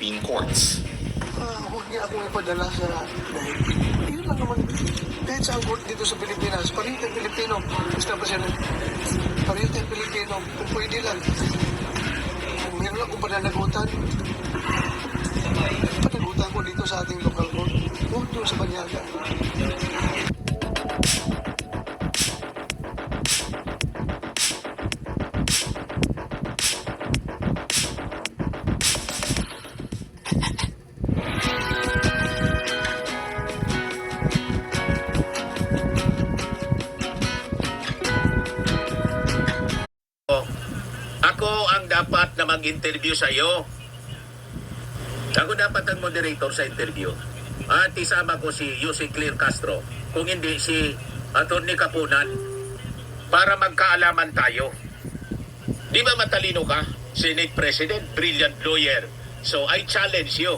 Philippine courts. Huwag niya akong ipadala sa dahil yun lang naman. Kahit sa court dito sa Pilipinas, pareho tayong Pilipino. Basta pa siya pareho tayong Pilipino. Kung pwede lang. Kung meron lang kung pananagutan, panagutan ko dito sa ating local court. Huwag doon sa Banyaga. Ako ang dapat na mag-interview sa iyo. Ako dapat ang moderator sa interview. At isama ko si Yusek Clear Castro. Kung hindi si Atty. Kapunan. Para magkaalaman tayo. Di ba matalino ka? Senate President, brilliant lawyer. So I challenge you.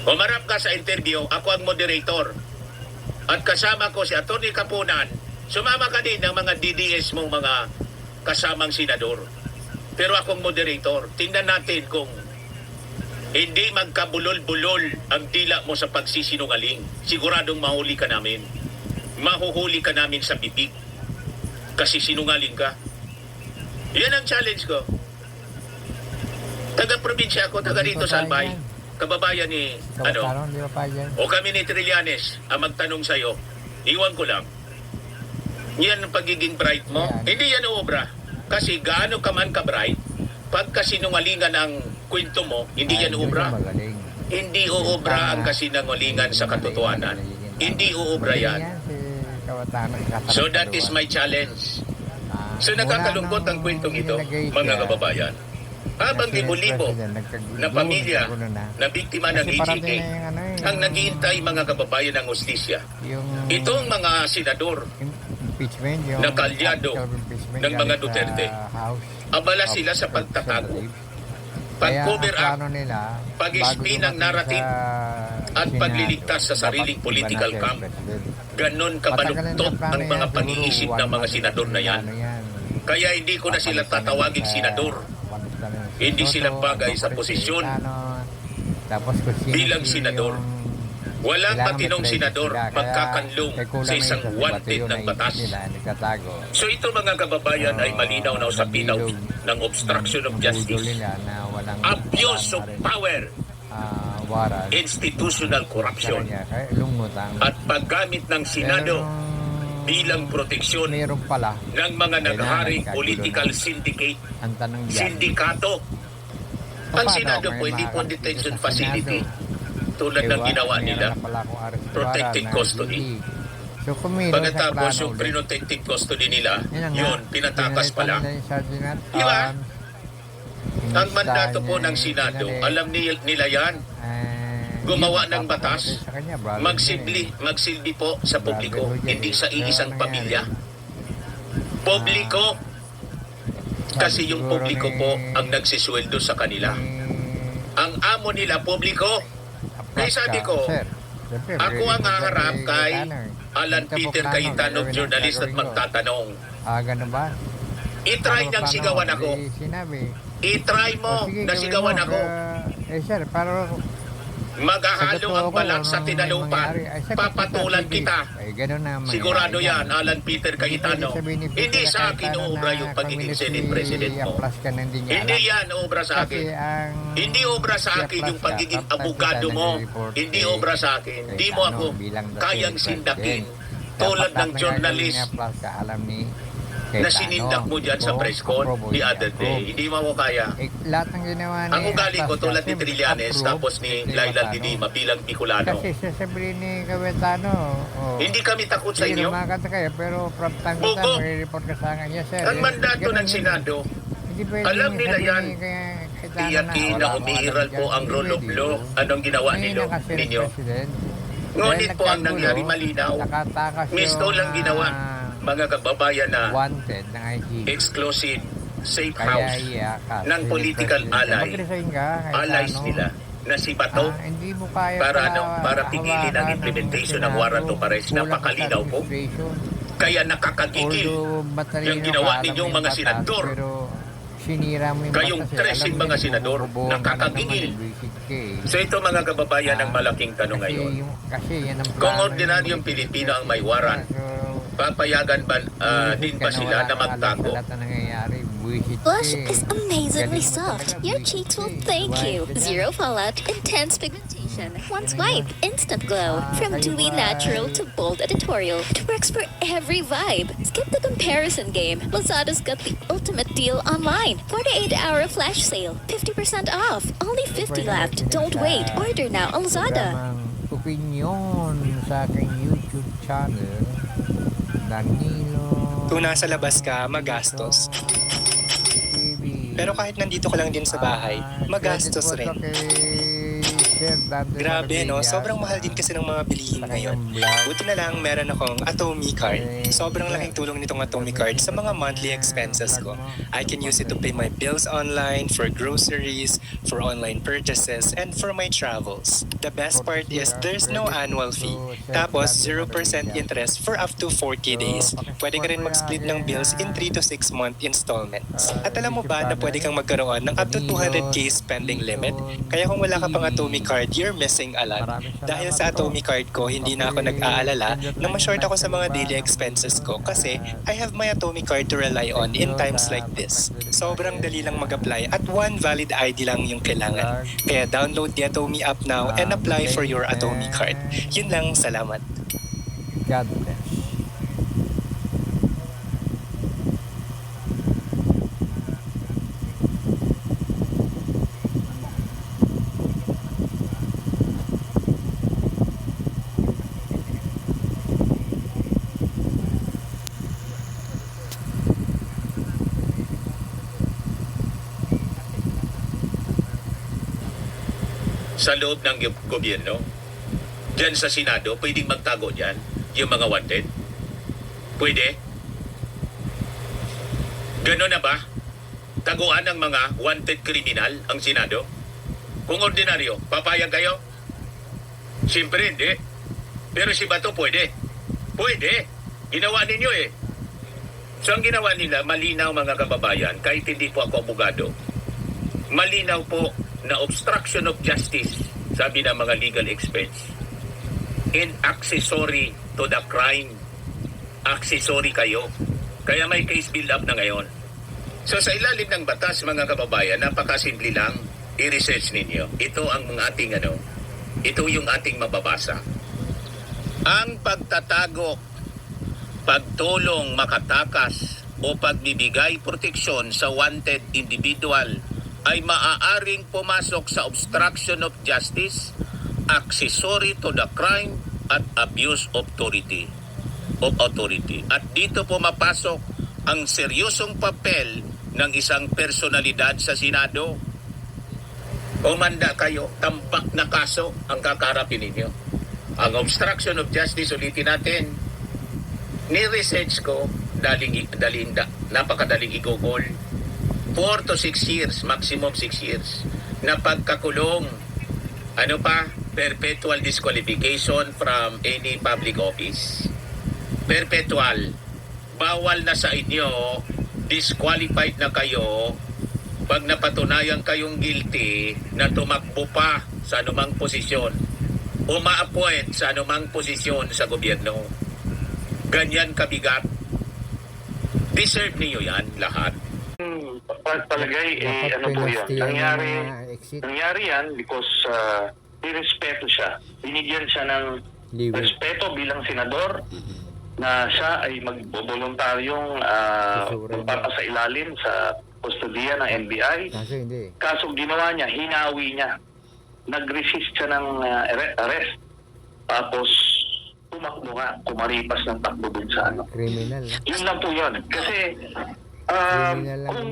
Umarap ka sa interview, ako ang moderator. At kasama ko si Atty. Kapunan. Sumama ka din ng mga DDS mong mga kasamang senador. Pero akong moderator, tingnan natin kung hindi magkabulol-bulol ang dila mo sa pagsisinungaling. Siguradong mahuli ka namin. Mahuhuli ka namin sa bibig. Kasi sinungaling ka. Yan ang challenge ko. Taga-probinsya ako, taga rito sa Albay. Kababayan ni, o kami ni Trillanes ang magtanong sa'yo. Iwan ko lang. Yan ang pagiging bright mo. Hindi yan obra. Kasi gaano ka man ka-bright, pagka sinungalingan ang kwento mo, hindi yan obra. Hindi uobra ang kasinungalingan sa katotohanan. Hindi uobra yan. So that is my challenge. So nakakalungkot ang kwentong ito, mga kababayan. Habang libo-libo na pamilya na biktima ng EJK ang naghihintay mga kababayan ng hustisya. Itong mga senador na kalyado ng mga Duterte, abala sila sa pagtatago, pag-cover up, pag-spin ng narrative at pagliligtas sa sariling political camp. Ganon kabaluktot ang mga pag-iisip ng mga senador na yan. Kaya hindi ko na sila tatawaging senador. Hindi sila bagay sa posisyon bilang senador. Walang matinong senador magkakanlong sa isang wanted ng batas. So ito mga kababayan ay malinaw na usapinaw ng obstruction of justice, abuse of power, institutional corruption, at paggamit ng Senado bilang proteksyon ng mga nagharing political syndicate, sindikato. Ang Senado po hindi po detention facility tulad ng ginawa nila, protected custody. Pagkatapos yung protected custody nila, yun, pinatakas pala. Diba? Ang mandato po ng Senado, alam nila yan, gumawa ng batas, magsilbi po sa publiko, hindi sa iisang pamilya. Publiko, kasi yung publiko po ang nagsisweldo sa kanila. Ang amo nila, publiko. Kaya sabi ko, ako ang haharap kay Alan Peter Cayetano, journalist at magtatanong. I-try nang sigawan ako. I-try mo na sigawan ako. Maghahalo ang balak sa tinalupan. Papatulan kita. Sigurado yan, Alan Peter Cayetano. Hindi sa akin obra yung pagiging Senate President mo. Hindi yan obra sa akin. Hindi obra sa akin yung pagiging abogado mo. Hindi obra sa akin. Hindi mo ako kayang sindakin tulad ng journalist na sinindak mo dyan sa press con the other day. Hindi mo ako kaya. Lahat ng ginawa ni ang ugali ko tulad ni Trillanes tapos ni Laila Didima bilang Bicolano. Kasi sasabihin ni Cayetano, hindi kami takot sa inyo. Lumakad kayo, pero from time to time, may report ka sa akin. Yes, sir. Ang mandato ng Senado, alam nila yan. Iyakin na umiiral po ang rule of law. Anong ginawa ninyo? Ngunit po ang nangyari malinaw. Misto lang ginawa. Mga kababayan na wanted ng IG, exclusive safe house ng political allies nila na si Bato para pigilin ang implementation ng warrant of arrest. Napakalinaw po. Kaya nakakagigil yung ginawa ninyong mga senador sinira mo yung Kayong batas, tracing mga senador, nakakagigil. So ito mga kababayan ang malaking tanong ngayon. Kasi yan ang Kung ordinaryong Pilipino ang may warrant, papayagan ba din ba sila na magtago? Blush is amazingly soft. Your cheeks will thank you. Zero fallout, intense pigmentation. One swipe, instant glow. From dewy natural to bold editorial, it works for every vibe. Skip the comparison game. Lazada's got the ultimate deal online. 48-hour flash sale. 50% off. Only 50 left. Don't wait. Order now on Lazada. Opinion sa aking YouTube channel, Danilo. Kung nasa labas ka, magastos. TV. Pero kahit nandito ka lang din sa bahay, magastos rin. Grabe no, sobrang mahal din kasi ng mga bilihin ngayon. Buti na lang meron akong Atomy card. Sobrang laking tulong nitong Atomy card sa mga monthly expenses ko. I can use it to pay my bills online, for groceries, for online purchases, and for my travels. The best part is there's no annual fee. Tapos 0% interest for up to 40 days. Pwede ka rin mag-split ng bills in 3 to 6 month installments. At alam mo ba na pwede kang magkaroon ng up to 200k spending limit? Kaya kung wala ka pang Atomy card, you're missing a lot. Dahil sa Atomy card ko, hindi na ako nag-aalala na ma-short ako sa mga daily expenses ko kasi I have my Atomy card to rely on in times like this. Sobrang dali lang mag-apply at one valid ID lang yung kailangan. Kaya download the Atomy app now and apply for your Atomy card. Yun lang, salamat. God bless. Sa loob ng gobyerno, dyan sa Senado, pwedeng magtago dyan yung mga wanted? Pwede? Gano'n na ba? Taguan ng mga wanted kriminal ang Senado? Kung ordinaryo, papayag kayo? Siyempre hindi. Pero si Bato pwede. Pwede. Ginawa ninyo eh. So ang ginawa nila, malinaw mga kababayan, kahit hindi po ako abogado, malinaw po na obstruction of justice, sabi ng mga legal experts, and accessory to the crime. Accessory kayo. Kaya may case build up na ngayon. So sa ilalim ng batas mga kababayan, napakasimple lang, i-research ninyo. Ito ang ating ito yung ating mababasa. Ang pagtatago, pagtulong makatakas o pagbibigay proteksyon sa wanted individual ay maaaring pumasok sa obstruction of justice, accessory to the crime, at abuse of authority. At dito pumapasok ang seryosong papel ng isang personalidad sa Senado. Umanda kayo, tampak na kaso ang kakarapin ninyo. Ang obstruction of justice, ulitin natin, ni-research ko, napakadaling i-google, 4 to 6 years, maximum 6 years, na pagkakulong, perpetual disqualification from any public office. Perpetual. Bawal na sa inyo, disqualified na kayo pag napatunayan kayong guilty na tumakbo pa sa anumang posisyon o ma-appoint sa anumang posisyon sa gobyerno. Ganyan kabigat. Deserve niyo yan lahat. Palagay, po yun. Nangyari yan because irespeto siya. Binigyan siya ng respeto bilang senador na siya ay magboboluntaryong magpapasailalim sa kustodiya ng NBI. Kaso ginawa niya, hinawi niya. Nag-resist siya ng arrest. Tapos tumakbo nga, kumaripas ng takbo dun sa Criminal. Yun lang po yun. Kasi kung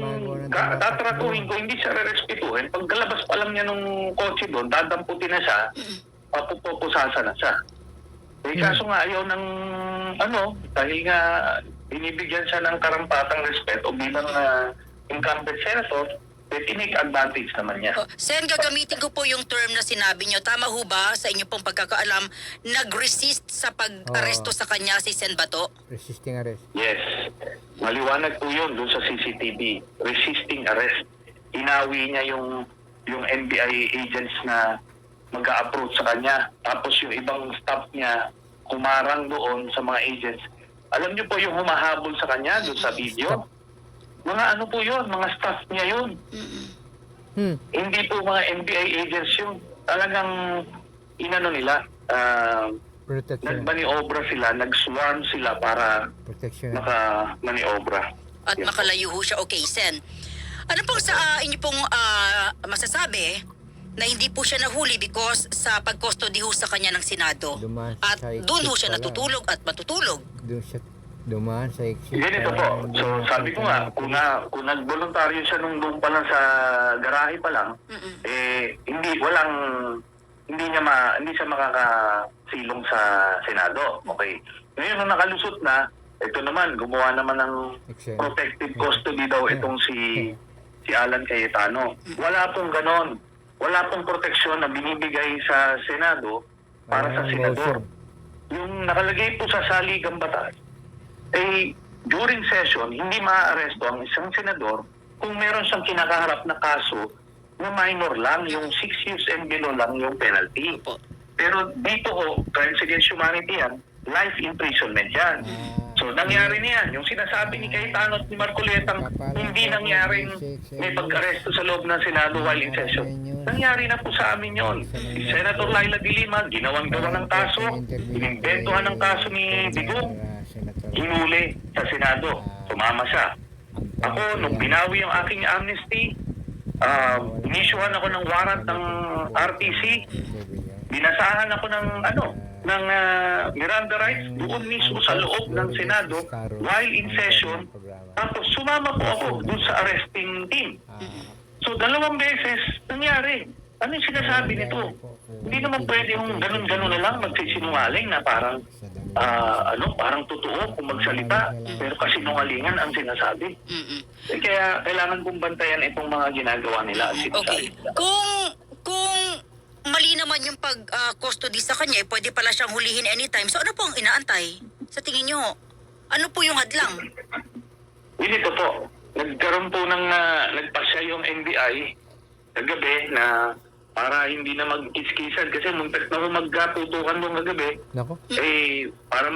tatratuhin ko, hindi siya re-respetuhin. Pagkalabas pa lang niya nung kotse doon, dadamputin na siya, papupusasa na siya. Kaso nga ayaw ng dahil nga binibigyan siya ng karampatang respeto bilang incumbent senator, tinake advantage naman niya. Sen, gagamitin ko po yung term na sinabi nyo. Tama ho ba sa inyo pong pagkakaalam, nag-resist sa pag-aresto sa kanya si Sen Bato? Resisting arrest. Yes. Maliwanag po yun doon sa CCTV. Resisting arrest. Inawi niya yung NBI agents na mag-a-approach sa kanya. Tapos yung ibang staff niya kumarang doon sa mga agents. Alam niyo po yung humahabol sa kanya doon sa video? Mga ano po yun, mga staff niya yun. Hindi po mga NBI agents yun. Talagang inano nila, Protection. nagmaniobra sila, nag-swarm sila para Protection. maka-maniobra. At Yes. makalayo ho siya. Okay, Sen. Ano pong sa inyo pong masasabi na hindi po siya nahuli because sa pag-custody ho sa kanya ng Senado? Dumaan At sa doon ho exit siya pala. natutulog at matutulog. Doon siya dumaan sa exit. Ganito po. So sabi ko nga, kung nag-voluntaryo siya nung doon pa lang sa garahe pa lang, hindi siya makakasilong sa Senado. Okay. Ngayon nung nakalusot na, ito naman, gumawa naman ng Excellent. protective custody daw itong si Alan Cayetano. Wala pong ganon. Wala pong proteksyon na binibigay sa Senado para sa senador. Yung nakalagay po sa saligang batas, during session, hindi maaaresto ang isang senador kung meron siyang kinakaharap na kaso na minor lang, yung 6 years and below lang yung penalty. Pero dito ho, crimes against humanity yan, life imprisonment yan. So nangyari na yan. Yung sinasabi ni Cayetano at ni Marcoletang hindi nangyaring may pag-aresto sa loob ng Senado while in session. Nangyari na po sa amin yon. Si Senator Laila de Lima, ginawang-gawa ng kaso, inimbentohan ng kaso ni Digong, hinuli sa Senado. Sumama siya. Ako, nung binawi yung aking amnesty, inisyuhan ako ng warrant ng RTC, binasahan ako ng Miranda rights doon mismo sa loob ng Senado while in session. Tapos sumama po ako doon sa arresting team. So 2 beses nangyari. Ano yung sinasabi nito? Hindi naman pwede yung ganun-ganun na lang magsisinungaling na parang parang totoo kung magsalita pero kasinungalingan ang sinasabi. Kaya kailangan kong bantayan itong mga ginagawa nila at sinasabi. Okay. Kung mali naman yung pag-custody sa kanya, pwede pala siyang hulihin anytime. So ano po ang inaantay? Sa tingin nyo, ano po yung hadlang? Ganito po, nagkaroon po ng nagpasya yung NBI kagabi na para hindi na mag-kiskisan kasi muntik na magtutukan nung kagabi, Nako. para